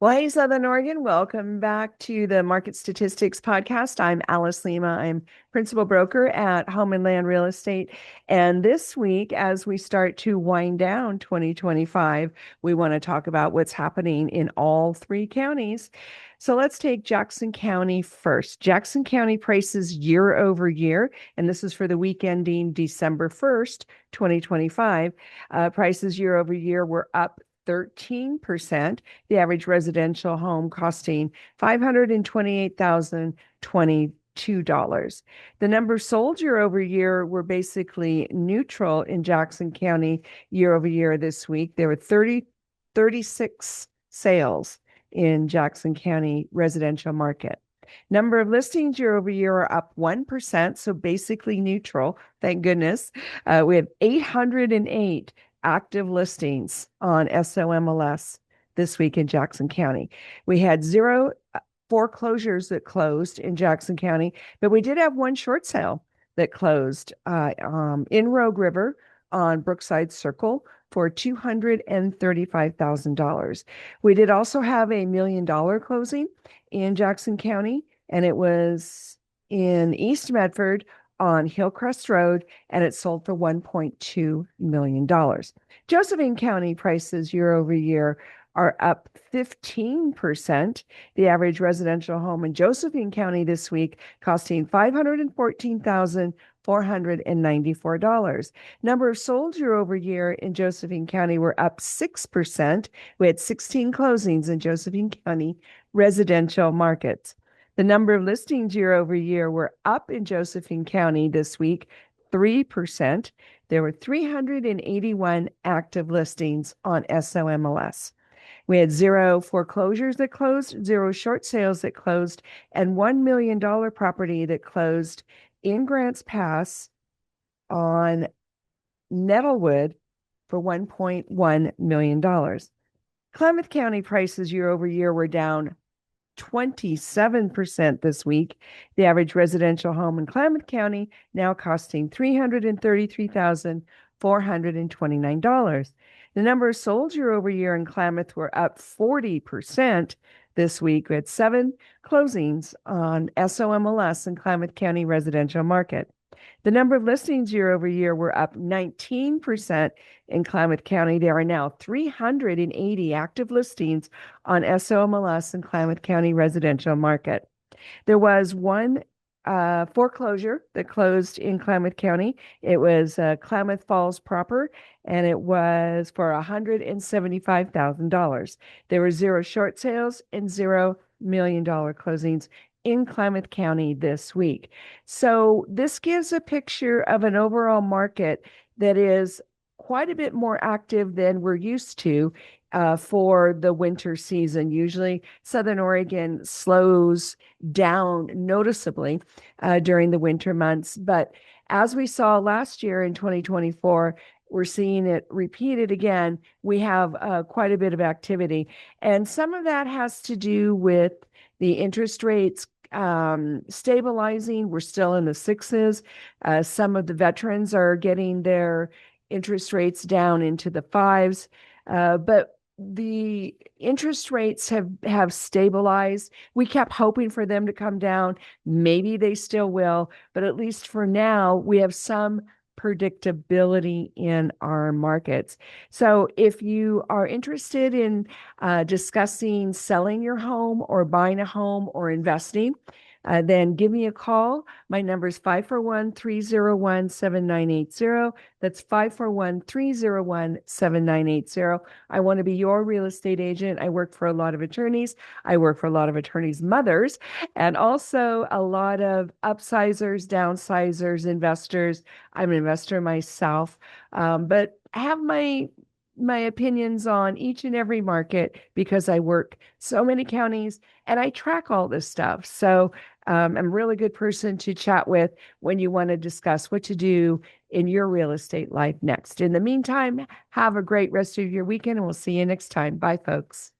Well, hey, Southern Oregon, welcome back to the Market Statistics Podcast. I'm Alice Lema. I'm principal broker at Home and Land Real Estate. And this week, as we start to wind down 2025, we want to talk about what's happening in all three counties. So let's take Jackson County first. Jackson County prices year over year, and this is for the week ending December 1st, 2025. Prices year over year were up 13%, the average residential home costing $528,022. The numbers sold year over year were basically neutral in Jackson County year over year this week. There were 36 sales in Jackson County residential market. Number of listings year over year are up 1%, so basically neutral, thank goodness. We have 808 active listings on SOMLS this week in Jackson County. We had 0 foreclosures that closed in Jackson County, but we did have one short sale that closed in Rogue River on Brookside Circle for $235,000. We did also have a $1 million closing in Jackson County, and it was in East Medford on Hillcrest Road, and it sold for $1.2 million. Josephine County prices year over year are up 15%. The average residential home in Josephine County this week costing $514,494. Number of sold year over year in Josephine County were up 6%. We had 16 closings in Josephine County residential markets. The number of listings year over year were up in Josephine County this week, 3%. There were 381 active listings on SOMLS. We had 0 foreclosures that closed, 0 short sales that closed, and $1 million property that closed in Grants Pass on Nettlewood for $1.1 million. Klamath County prices year over year were down 27% this week. The average residential home in Klamath County now costing $333,429. The number of sold year over year in Klamath were up 40% this week. We had 7 closings on SOMLS in Klamath County residential market. The number of listings year over year were up 19% in Klamath County. There are now 380 active listings on SOMLS in Klamath County residential market. There was one foreclosure that closed in Klamath County. It was Klamath Falls proper, and it was for $175,000. There were 0 short sales and $0 million closings in Klamath County this week. So this gives a picture of an overall market that is quite a bit more active than we're used to for the winter season. Usually Southern Oregon slows down noticeably during the winter months. But as we saw last year in 2024, we're seeing it repeated again. We have quite a bit of activity. And some of that has to do with the interest rates stabilizing. We're still in the 6s. Some of the veterans are getting their interest rates down into the 5s. But the interest rates have stabilized. We kept hoping for them to come down. Maybe they still will, but at least for now, we have some predictability in our markets. So if you are interested in discussing selling your home or buying a home or investing, then give me a call. My number is 541-301-7980. That's 541-301-7980. I want to be your real estate agent. I work for a lot of attorneys. I work for a lot of attorneys' mothers, and also a lot of upsizers, downsizers, investors. I'm an investor myself, but I have my opinions on each and every market because I work so many counties and I track all this stuff. So I'm a really good person to chat with when you want to discuss what to do in your real estate life next. In the meantime, have a great rest of your weekend, and we'll see you next time. Bye, folks.